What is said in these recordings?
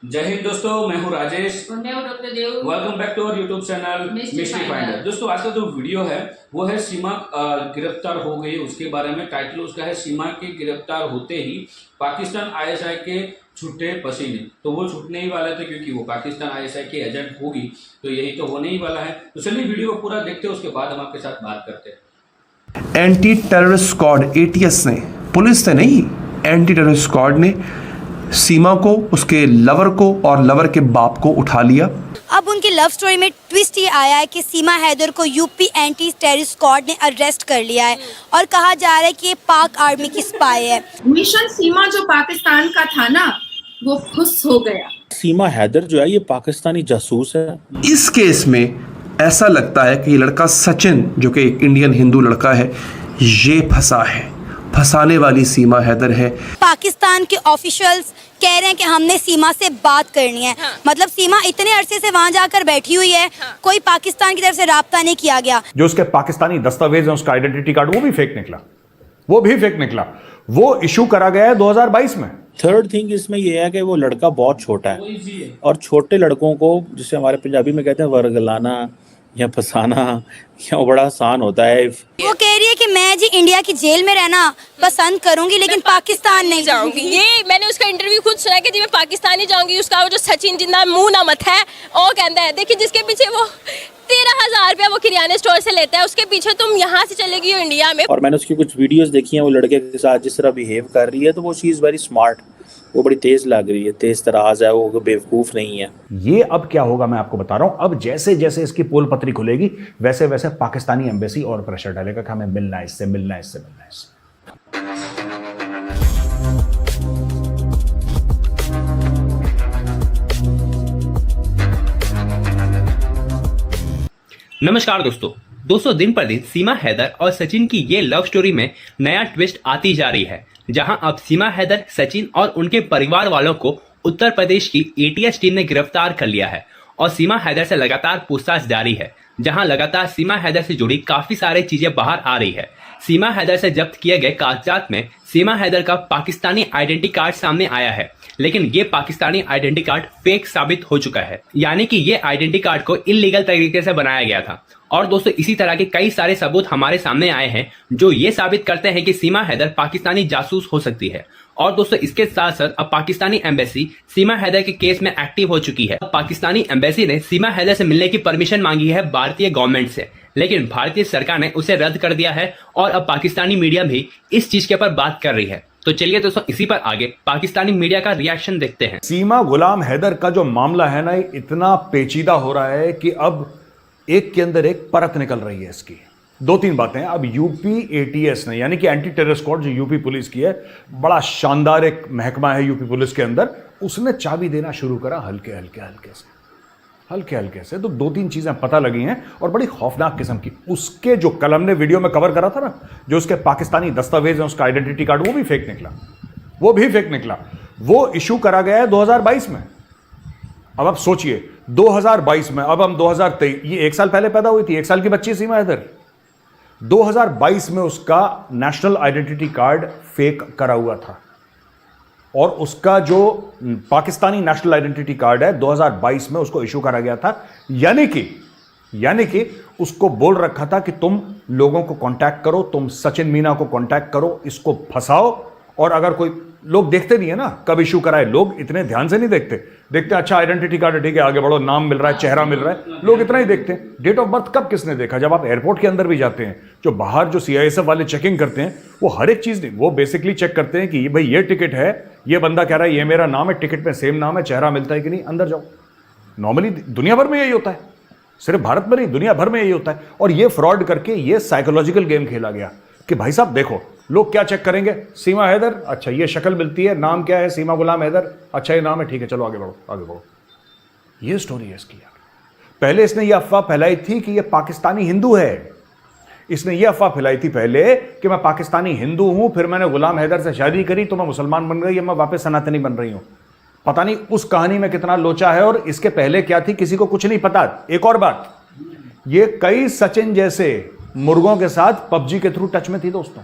जय हिंद दोस्तों, मैं हूं राजेश और मैं हूं doctor Dev. Welcome back to our YouTube channel mystery finder. दोस्तों आज का जो वीडियो है वो है सीमा गिरफ्तार हो गई, उसके बारे में। टाइटल उसका है सीमा के गिरफ्तार होते ही पाकिस्तान आईएसआई के छूटे पसीने। तो वो छूटने ही वाला था क्योंकि वो पाकिस्तान आईएसआई के एजेंट होगी, तो यही तो होने ही वाला है। तो चलिए वीडियो को पूरा देखते हैं, उसके बाद हम आपके साथ बात करते हैं। एंटी टेररिस्ट स्क्वाड एटीएस ने, पुलिस ने नहीं, एंटी टेररिस्ट स्क्वाड ने सीमा को, उसके लवर को और लवर के बाप को उठा लिया। अब उनकी लव स्टोरी में ट्विस्ट ये आया है कि सीमा हैदर को यूपी एंटी टेररिस्ट स्क्वाड ने अरेस्ट कर लिया है और कहा जा रहा है कि ये पाक आर्मी की स्पाई है। मिशन सीमा जो पाकिस्तान का था ना, वो खुश हो गया। सीमा हैदर जो है ये पाकिस्तानी जासूस है। इस केस में ऐसा लगता है कि ये लड़का सचिन, जो कि एक इंडियन हिंदू लड़का है, ये फंसा है। फंसाने वाली सीमा हैदर है। पाकिस्तान के ऑफिशियल्स कह रहे हैं कि हमने सीमा से बात करनी है। मतलब सीमा इतने अरसे से वहां जाकर बैठी हुई है, कोई पाकिस्तान की तरफ से राब्ता नहीं किया गया। जो उसके पाकिस्तानी दस्तावेज है, उसका आइडेंटिटी कार्ड, वो भी फेक निकला। वो इशू करा गया है 2022 में। थर्ड थिंग इसमें यह है कि वो लड़का बहुत छोटा है और छोटे लड़कों को, जिसे हमारे पंजाबी में कहते हैं वर्गलाना या फंसाना, या बड़ा आसान होता है। वो कह रही है कि मैं जी इंडिया की जेल में रहना पसंद करूंगी, लेकिन पाकिस्तान नहीं जाऊंगी। ये मैंने उसका इंटरव्यू खुद सुना कि जी मैं पाकिस्तान ही जाऊंगी। उसका वो जो सचिन जिंदा मुंह ना मत है, वो कहता है देखिए जिसके पीछे वो 13,000 रुपया वो किराने स्टोर से लेता है, उसके पीछे तुम यहाँ से चलेगी इंडिया में। और मैंने उसकी कुछ वीडियोस देखी हैं, वो लड़के के साथ जिस तरह बिहेव कर रही है, तो वो शी इज़ वेरी स्मार्ट, वो बड़ी तेज लग रही है, तेज तराज है, वो बेवकूफ़ नहीं है। ये अब क्या होगा मैं आपको बता रहा हूं। अब जैसे जैसे इसकी पोल पत्री खुलेगी, वैसे वैसे पाकिस्तानी एम्बेसी और प्रेशर डालेगा कि हमें मिलना है इससे। नमस्कार दोस्तों दिन पर दिन सीमा हैदर और सचिन की ये लव स्टोरी में नया ट्विस्ट आती जा रही है, जहां अब सीमा हैदर, सचिन और उनके परिवार वालों को उत्तर प्रदेश की एटीएस टीम ने गिरफ्तार कर लिया है और सीमा हैदर से लगातार पूछताछ जारी है, जहां लगातार सीमा हैदर से जुड़ी काफी सारी चीजें बाहर आ रही है। सीमा हैदर से जब्त किए गए कागजात में सीमा हैदर का पाकिस्तानी आइडेंटिटी कार्ड सामने आया है, लेकिन ये पाकिस्तानी आइडेंटिटी कार्ड फेक साबित हो चुका है, यानी कि ये आइडेंटिटी कार्ड को इलीगल तरीके से बनाया गया था। और दोस्तों इसी तरह के कई सारे सबूत हमारे सामने आए हैं जो ये साबित करते हैं कि सीमा हैदर पाकिस्तानी जासूस हो सकती है। और दोस्तों इसके साथ साथ अब पाकिस्तानी एम्बेसी सीमा हैदर के केस में एक्टिव हो चुकी है। पाकिस्तानी एम्बेसी ने सीमा हैदर से मिलने की परमिशन मांगी है भारतीय गवर्नमेंट से, लेकिन भारतीय सरकार ने उसे रद्द कर दिया है और अब पाकिस्तानी मीडिया भी इस चीज के ऊपर बात कर रही है। तो चलिए दोस्तों इसी पर आगे पाकिस्तानी मीडिया का रिएक्शन देखते हैं। सीमा गुलाम हैदर का जो मामला है ना, इतना पेचीदा हो रहा है कि अब एक के अंदर एक परत निकल रही है इसकी। दो तीन बातें। अब यूपी एटीएस ने, यानी कि एंटी टेररिस्ट स्क्वाड जो यूपी पुलिस की है, बड़ा शानदार एक महकमा है यूपी पुलिस के अंदर, उसने चाबी देना शुरू करा हल्के हल्के से। तो दो तीन चीजें पता लगी हैं और बड़ी खौफनाक किस्म की। उसके जो कल हमने वीडियो में कवर करा था ना, जो उसके पाकिस्तानी दस्तावेज हैं, उसका आइडेंटिटी कार्ड, वो भी फेक निकला। वो इशू करा गया है 2022 में। अब आप सोचिए 2022 में, अब हम 2023, ये 1 साल पहले पैदा हुई थी, 1 साल की बच्ची सीमा हैदर। 2022 में उसका नेशनल आइडेंटिटी कार्ड फेक करा हुआ था और उसका जो पाकिस्तानी नेशनल आइडेंटिटी कार्ड है 2022 में उसको इशू करा गया था। यानी कि उसको बोल रखा था कि तुम लोगों को कांटेक्ट करो, तुम सचिन मीना को कांटेक्ट करो, इसको फंसाओ। और अगर कोई लोग देखते नहीं है ना कब इशू कराए, लोग इतने ध्यान से नहीं देखते अच्छा आइडेंटिटी कार्ड है, ठीक है, आगे बढ़ो, नाम मिल रहा है, चेहरा मिल रहा है, लोग इतना ही देखते हैं। डेट ऑफ बर्थ कब किसने देखा? जब आप एयरपोर्ट के अंदर भी जाते हैं, जो बाहर जो सीआईएसएफ वाले चेकिंग करते हैं, वो हर एक चीज नहीं, वो बेसिकली चेक करते हैं कि भाई ये टिकट है, ये बंदा कह रहा है ये मेरा नाम है, टिकट में सेम नाम है, चेहरा मिलता है कि नहीं, अंदर जाओ। नॉर्मली दुनिया भर में यही होता है, सिर्फ भारत में नहीं, दुनिया भर में यही होता है। और ये फ्रॉड करके ये साइकोलॉजिकल गेम खेला गया कि भाई साहब देखो, लोग क्या चेक करेंगे, सीमा हैदर, अच्छा ये शक्ल मिलती है, नाम क्या है, सीमा गुलाम हैदर, अच्छा ये नाम है, ठीक है, चलो आगे बढ़ो। ये स्टोरी है इसकी। पहले इसने ये अफवाह फैलाई थी कि ये पाकिस्तानी हिंदू है। इसने ये अफवाह फैलाई थी पहले कि मैं पाकिस्तानी हिंदू हूं, फिर मैंने गुलाम हैदर से शादी करी तो मैं मुसलमान बन गई, मैं वापस सनातनी बन रही हूं। पता नहीं उस कहानी में कितना लोचा है और इसके पहले क्या थी, किसी को कुछ नहीं पता। एक और बात, ये कई सचिन जैसे मुर्गों के साथ पबजी के थ्रू टच में थी दोस्तों,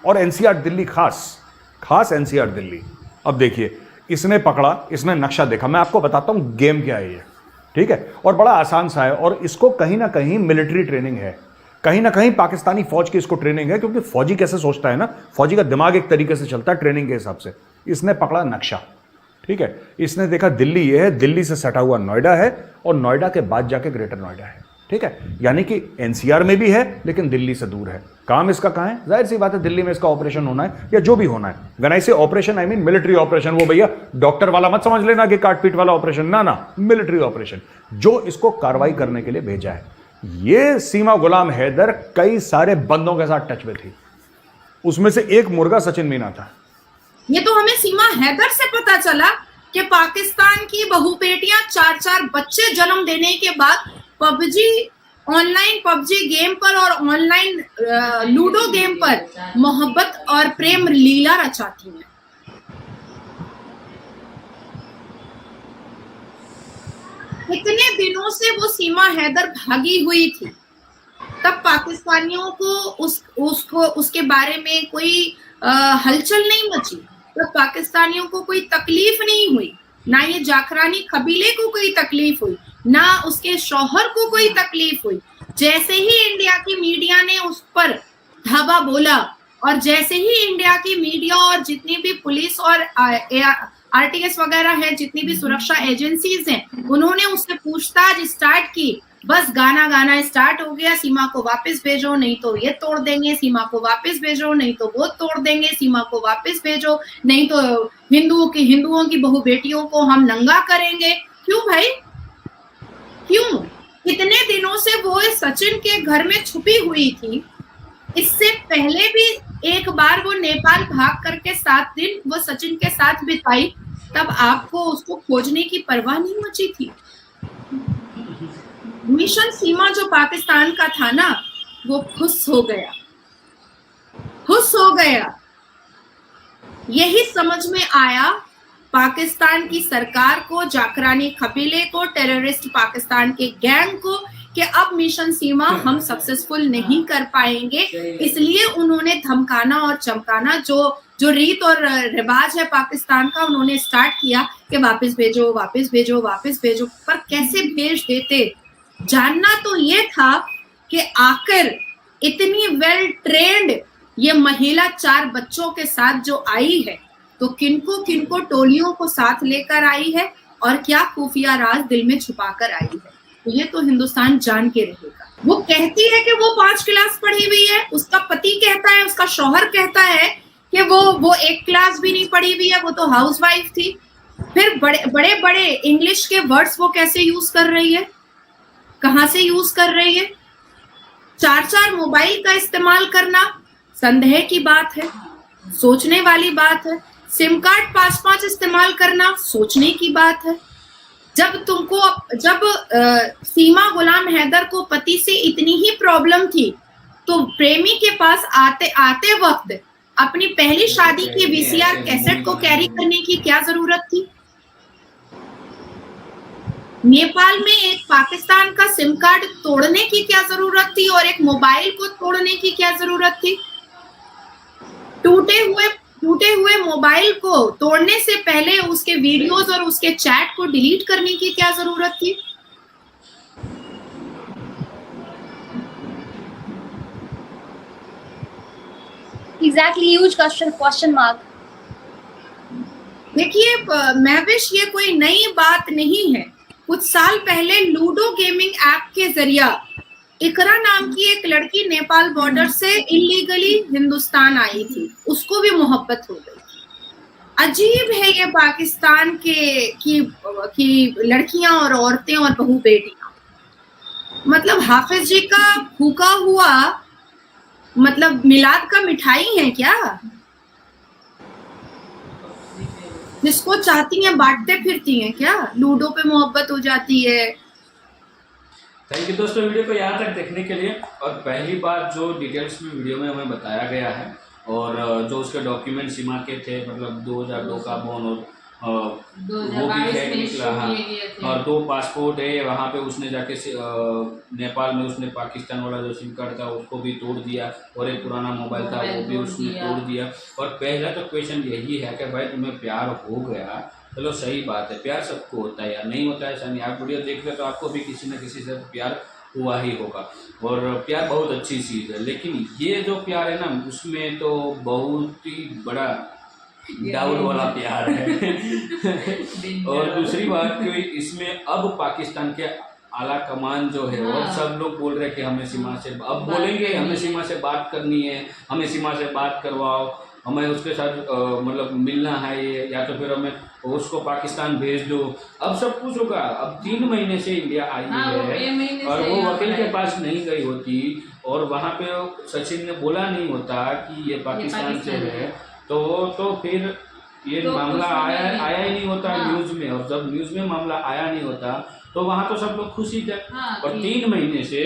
और एनसीआर दिल्ली, खास एनसीआर दिल्ली। अब देखिए इसने पकड़ा, इसने नक्शा देखा। मैं आपको बताता हूं गेम क्या है ये, ठीक है, और बड़ा आसान सा है, और इसको कहीं ना कहीं मिलिट्री ट्रेनिंग है, कहीं ना कहीं पाकिस्तानी फौज की इसको ट्रेनिंग है, क्योंकि फौजी कैसे सोचता है ना, फौजी का दिमाग एक तरीके से चलता है ट्रेनिंग के हिसाब से। इसने पकड़ा नक्शा, ठीक है, इसने देखा दिल्ली ये है, दिल्ली से सटा हुआ नोएडा है, और नोएडा के बाद जाके ग्रेटर नोएडा है, ठीक है, यानी कि एनसीआर में भी है लेकिन दिल्ली से दूर है। काम इसका कहां है? जाहिर सी बात है दिल्ली में इसका ऑपरेशन होना है, या जो भी होना है। व्हेन आई से operation I mean military operation. वो भैया डॉक्टर वाला मत समझ लेना कि काटपीट वाला ऑपरेशन, ना ना, मिलिट्री ऑपरेशन जो इसको कार्रवाई करने के लिए भेजा है। ये सीमा गुलाम हैदर कई सारे बंदों के साथ टच में थी, उसमें से एक मुर्गा सचिन मीना था। ये तो हमें सीमा हैदर से पता चला कि पाकिस्तान की बहू बेटियां 4-4 बच्चे जन्म देने के बाद ऑनलाइन पबजी गेम पर और ऑनलाइन लूडो गेम पर मोहब्बत और प्रेम लीला रचाती हैं। इतने दिनों से वो सीमा हैदर भागी हुई थी, तब पाकिस्तानियों को उसके बारे में कोई हलचल नहीं मची, तब पाकिस्तानियों को कोई तकलीफ नहीं हुई, ना ये जाखरानी कबीले को कोई तकलीफ हुई, ना उसके शौहर को कोई तकलीफ हुई। जैसे ही इंडिया की मीडिया ने उस पर धावा बोला, और जैसे ही इंडिया की मीडिया और जितनी भी पुलिस और आरटीएस वगैरह है, जितनी भी सुरक्षा एजेंसीज हैं, उन्होंने उससे पूछताछ स्टार्ट की, बस गाना स्टार्ट हो गया, सीमा को वापस भेजो नहीं तो ये तोड़ देंगे, सीमा को वापस भेजो नहीं तो वो तोड़ देंगे, सीमा को वापस भेजो नहीं तो हिंदुओं की बहू बेटियों को हम नंगा करेंगे। क्यों भाई, क्यों? इतने दिनों से वो सचिन के घर में छुपी हुई थी। इससे पहले भी एक बार वो नेपाल भाग करके 7 दिन वो सचिन के साथ बिताई, तब आपको उसको खोजने की परवाह नहीं मची थी। मिशन सीमा जो पाकिस्तान का था ना, वो खुश हो गया, खुश हो गया। यही समझ में आया पाकिस्तान की सरकार को, जाकरानी कबीले को, टेररिस्ट पाकिस्तान के गैंग को, कि अब मिशन सीमा हम सक्सेसफुल नहीं कर पाएंगे। इसलिए उन्होंने धमकाना और चमकाना, जो रीत और रिवाज है पाकिस्तान का, उन्होंने स्टार्ट किया कि वापस भेजो, वापस भेजो, वापस भेजो। पर कैसे भेज देते? जानना तो ये था कि आखिर इतनी वेल ट्रेंड ये महिला 4 बच्चों के साथ जो आई है, तो किनको टोलियों को साथ लेकर आई है, और क्या खुफिया राज दिल में छुपा कर आई है, तो ये तो हिंदुस्तान जान के रहेगा। वो कहती है कि वो 5 क्लास पढ़ी हुई है, उसका पति कहता है, उसका शौहर कहता है कि वो 1 क्लास भी नहीं पढ़ी हुई है, वो तो हाउसवाइफ थी। फिर बड़े बड़े इंग्लिश के वर्ड्स वो कैसे यूज कर रही है, कहाँ से यूज कर रही है? 4-4 मोबाइल का इस्तेमाल करना संदेह की बात है, सोचने वाली बात है। सिम कार्ड 5-5 इस्तेमाल करना सोचने की बात है। जब सीमा गुलाम हैदर को पति से इतनी ही प्रॉब्लम थी, तो प्रेमी के पास आते वक्त अपनी पहली शादी की वीसीआर कैसेट को कैरी करने की क्या जरूरत थी? नेपाल में एक पाकिस्तान का सिम कार्ड तोड़ने की क्या जरूरत थी, और एक मोबाइल को तोड़ने की क्या जरूरत थी? टूटे हुए मोबाइल को तोड़ने से पहले उसके वीडियोस और उसके चैट को डिलीट करने की क्या जरूरत थी? Exactly, huge question mark. देखिए महविश, ये कोई नई बात नहीं है। कुछ साल पहले लूडो गेमिंग ऐप के जरिया इकरा नाम की एक लड़की नेपाल बॉर्डर से इलीगली हिंदुस्तान आई थी, उसको भी मोहब्बत हो गई। अजीब है ये पाकिस्तान की लड़कियां और औरतें और बहू बेटियां। मतलब हाफिज जी का भूखा हुआ मतलब मिलाद का मिठाई है क्या? जिसको चाहती हैं बांटते फिरती हैं क्या? लूडो पे मोहब्बत हो जाती है। थैंक यू दोस्तों वीडियो को यहाँ तक देखने के लिए। और पहली बात जो डिटेल्स में वीडियो में हमें बताया गया है, और जो उसके डॉक्यूमेंट सीमा के थे, मतलब 2002 का बोन, और वो भी फेक निकला। हाँ, और 2 पासपोर्ट है वहाँ पे। उसने जाके नेपाल में उसने पाकिस्तान वाला जो सिम कार्ड था उसको भी तोड़ दिया, और एक पुराना मोबाइल था वो भी उसने तोड़ दिया। और पहला तो क्वेश्चन यही है कि भाई तुम्हें प्यार हो गया चलो सही बात है, प्यार सबको होता है यार, नहीं होता है ऐसा नहीं। आप वीडियो देख रहे तो आपको भी किसी न किसी से प्यार हुआ ही होगा, और प्यार बहुत अच्छी चीज़ है। लेकिन ये जो प्यार है ना, उसमें तो बहुत ही बड़ा डाउट वाला प्यार है। और दूसरी बात कि इसमें अब पाकिस्तान के आला कमान जो है और सब लोग बोल रहे हैं कि हमें सीमा से, अब बोलेंगे हमें सीमा से बात करनी है, हमें सीमा से बात करवाओ, हमें उसके साथ मतलब मिलना है ये, या तो फिर हमें उसको पाकिस्तान भेज दो। अब सब कुछ होगा। अब 3 महीने से इंडिया आई है और वो वकील के पास नहीं गई होती और वहाँ पे सचिन ने बोला नहीं होता कि ये पाकिस्तान से है, तो फिर ये मामला आया ही नहीं होता न्यूज़ में। और जब न्यूज़ में मामला आया नहीं होता तो वहाँ तो सब लोग खुशी थे। और 3 महीने से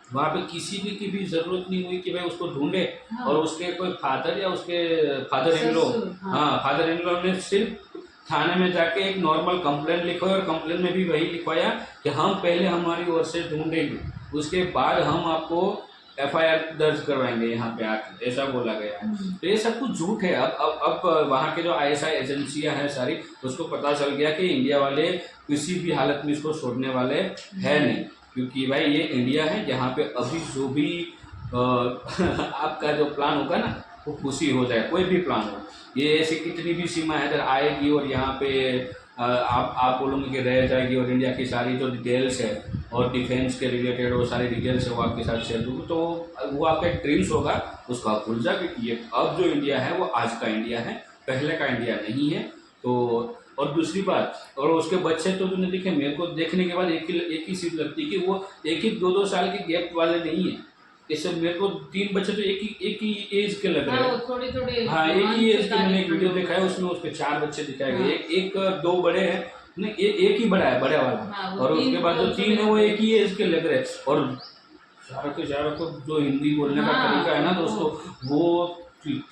वहाँ पे किसी की भी जरूरत नहीं हुई कि भाई उसको ढूंढे। और उसके कोई फादर या उसके father in law, father in law ने सिर्फ थाने में जाके एक नॉर्मल कंप्लेंट लिखवाई और कंप्लेंट में भी वही लिखवाया कि हम पहले हमारी ओर से ढूंढेंगे, उसके बाद हम आपको FIR दर्ज करवाएंगे यहाँ पे आके, ऐसा बोला गया है। तो ये सब कुछ झूठ है। अब वहाँ के जो ISI एजेंसियाँ हैं सारी, उसको पता चल गया कि इंडिया वाले किसी भी हालत में इसको छोड़ने वाले हैं नहीं, क्योंकि भाई ये इंडिया है जहाँ पे अभी जो भी आपका जो प्लान होगा ना वो खुशी हो जाए, कोई भी प्लान हो। ये ऐसी कितनी भी सीमा है इधर आएगी और यहाँ पे आप बोलोगे कि रह जाएगी और इंडिया की सारी जो डिटेल्स है और डिफेंस के रिलेटेड वो सारी डिटेल्स है वो आपके साथ शेयर दूँगी, तो वो आपका ड्रीम्स होगा, उसको आप भूल जाए। क्योंकि ये अब जो इंडिया है वो आज का इंडिया है, पहले का इंडिया नहीं है। तो और दूसरी बात, और उसके बच्चे तो तुमने देखे, मेरे को देखने के बाद एक ही चीज लगती कि वो एक ही 2-2 साल के गैप वाले नहीं है। इससे मेरे को 3 बच्चे तो एक ही एज के लग रहे हैं। थोड़े हाँ, एक ही एज के। मैंने एक वीडियो देखा है, उसमें उसके 4 बच्चे दिखाए गए, एक 2 बड़े हैं, नहीं एक ही बड़ा है, बड़े वाला, और उसके बाद जो 3 है वो एक ही एज के लग रहे हैं। और चारों को जो हिंदी बोलने का तरीका है ना दोस्तों, वो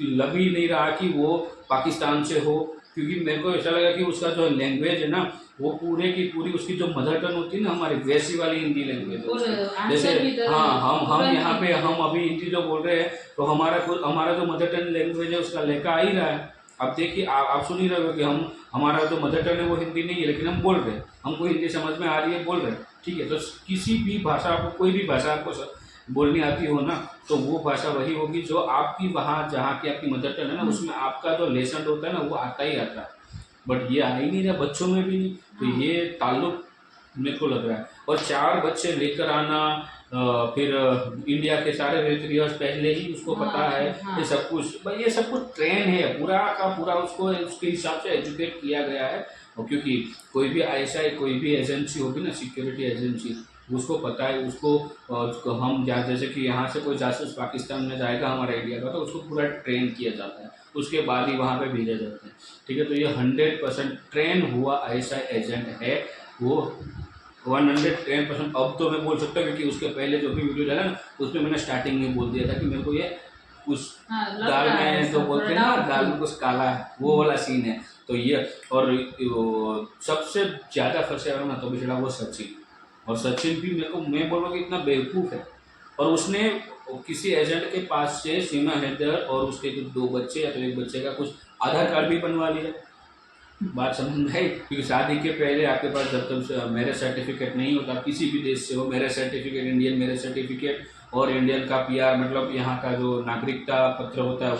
लग ही नहीं रहा कि वो पाकिस्तान से हो। क्योंकि मेरे को ऐसा लगा कि उसका जो लैंग्वेज है ना वो पूरे की पूरी उसकी जो मदर टंग होती है ना हमारी, वैसी वाली हिंदी लैंग्वेज है। जैसे हम यहाँ पे हम अभी हिंदी जो बोल रहे हैं तो हमारा जो मदर टंग लैंग्वेज है उसका लेकर आ ही रहा है। अब देखिए आप सुन ही रहे हो कि हमारा जो मदर टंग है वो हिंदी नहीं है, लेकिन हम बोल रहे हैं, हमको हिंदी समझ में आ रही है, बोल रहे हैं, ठीक है। तो किसी भी भाषा आपको, कोई भी भाषा आपको बोलनी आती हो ना, तो वो भाषा वही होगी जो आपकी वहाँ जहाँ की आपकी मदर टंग है ना, उसमें आपका जो लेसन होता है ना वो आता ही आता है। बट ये आ ही नहीं रहा, बच्चों में भी नहीं। तो ये ताल्लुक मेरे को लग रहा है। और 4 बच्चे लेकर आना, फिर इंडिया के सारे रीति रिवाज पहले ही उसको पता है, ये सब कुछ, ये सब कुछ ट्रेन है पूरा का पूरा, उसको उसके हिसाब से एजुकेट किया गया है। और क्योंकि कोई भी ISI कोई भी एजेंसी होगी ना, सिक्योरिटी एजेंसी, उसको पता है, उसको हम जैसे कि यहाँ से कोई जासूस पाकिस्तान में जाएगा हमारा इंडिया का, तो उसको पूरा ट्रेन किया जाता है, उसके बाद ही वहाँ पे भेजा जाता है, ठीक है। तो ये 100% ट्रेन हुआ ISI एजेंट है वो, 110%। अब तो मैं बोल सकता हूँ क्योंकि उसके पहले जो भी वीडियो डाला ना उसमें मैंने स्टार्टिंग में बोल दिया था कि मेरे को ये उस दाल में जो बोलते हैं ना, दाल में कुछ काला है, वो वाला सीन है। तो ये और सबसे ज़्यादा फंसे हुआ ना तो पिछड़ा वो सचिन। और सचिन भी मैं बोल रहा हूँ कि इतना बेवकूफ़ है, और उसने किसी एजेंट के पास से सीमा हैदर और उसके 2 बच्चे या तो 1 बच्चे का कुछ आधार कार्ड भी बनवा लिया। बात समझ में आई? क्योंकि शादी के पहले आपके पास जब तक मैरिज सर्टिफिकेट नहीं होता, किसी भी देश से हो, marriage certificate, Indian marriage certificate और इंडियन का PR मतलब यहाँ का जो नागरिकता पत्र होता है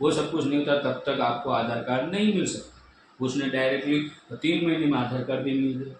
वो सब कुछ नहीं होता, तब तक आपको आधार कार्ड नहीं मिल सकता। उसने डायरेक्टली 3 महीने में आधार कार्ड भी मिल गया,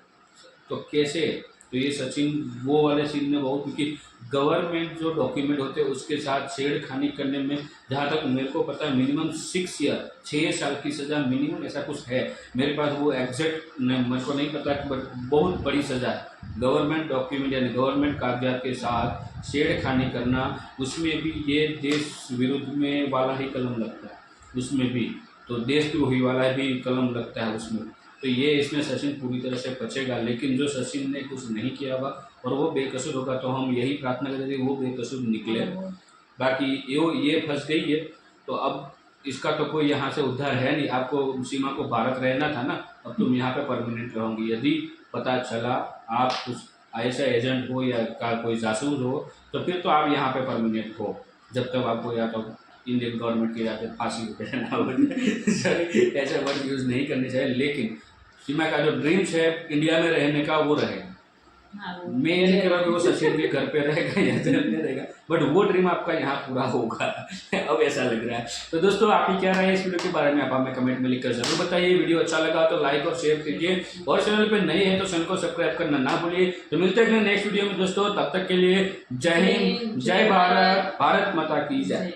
तो कैसे? तो ये सचिन वो वाले सीन में बहुत, क्योंकि गवर्नमेंट जो डॉक्यूमेंट होते हैं उसके साथ छेड़खानी करने में, जहाँ तक मेरे को पता है, मिनिमम 6 ईयर 6 साल की सज़ा मिनिमम, ऐसा कुछ है। मेरे पास वो एग्जैक्ट मेरे को नहीं पता, बट बहुत बड़ी सज़ा है। गवर्नमेंट डॉक्यूमेंट यानी गवर्नमेंट कागजात के साथ छेड़खानी करना, उसमें भी ये देश विरुद्ध में वाला ही कलम लगता है, उसमें भी तो देशद्रोही वाला भी कलम लगता है उसमें। तो ये इसमें सचिन पूरी तरह से बचेगा, लेकिन जो सचिन ने कुछ नहीं किया होगा और वो बेकसूर होगा, तो हम यही प्रार्थना करेंगे वो बेकसूर निकले। बाकी ये फंस गई है, तो अब इसका तो कोई यहाँ से उद्धार है नहीं। आपको सीमा को भारत रहना था ना, अब तुम यहाँ पे परमानेंट रहोगी। यदि पता चला आप कुछ ISI एजेंट हो या का कोई जासूस हो, तो फिर तो आप यहाँ पे परमानेंट हो, जब तक आपको या तो इंडियन गवर्नमेंट के या फिर फांसी वगैरह ना हो जाए। ऐसा वर्ड यूज़ नहीं करने चाहिए, लेकिन सीमा का जो ड्रीम्स है इंडिया में रहने का वो रहेगा। मैं ये नहीं कह रहा कि वो सचिन के घर पे रहेगा या जेल में रहेगा, बट वो ड्रीम आपका यहाँ पूरा होगा अब ऐसा लग रहा है। तो दोस्तों आपकी क्या राय है इस वीडियो के बारे में, आप हमें कमेंट में लिखकर जरूर बताइए। वीडियो अच्छा लगा तो लाइक और शेयर कीजिए, और चैनल पे नए हैं तो चैनल को सब्सक्राइब करना ना भूलिए। तो मिलते हैं नेक्स्ट वीडियो में दोस्तों, तब तक के लिए जय हिंद, जय भारत, भारत माता की जय।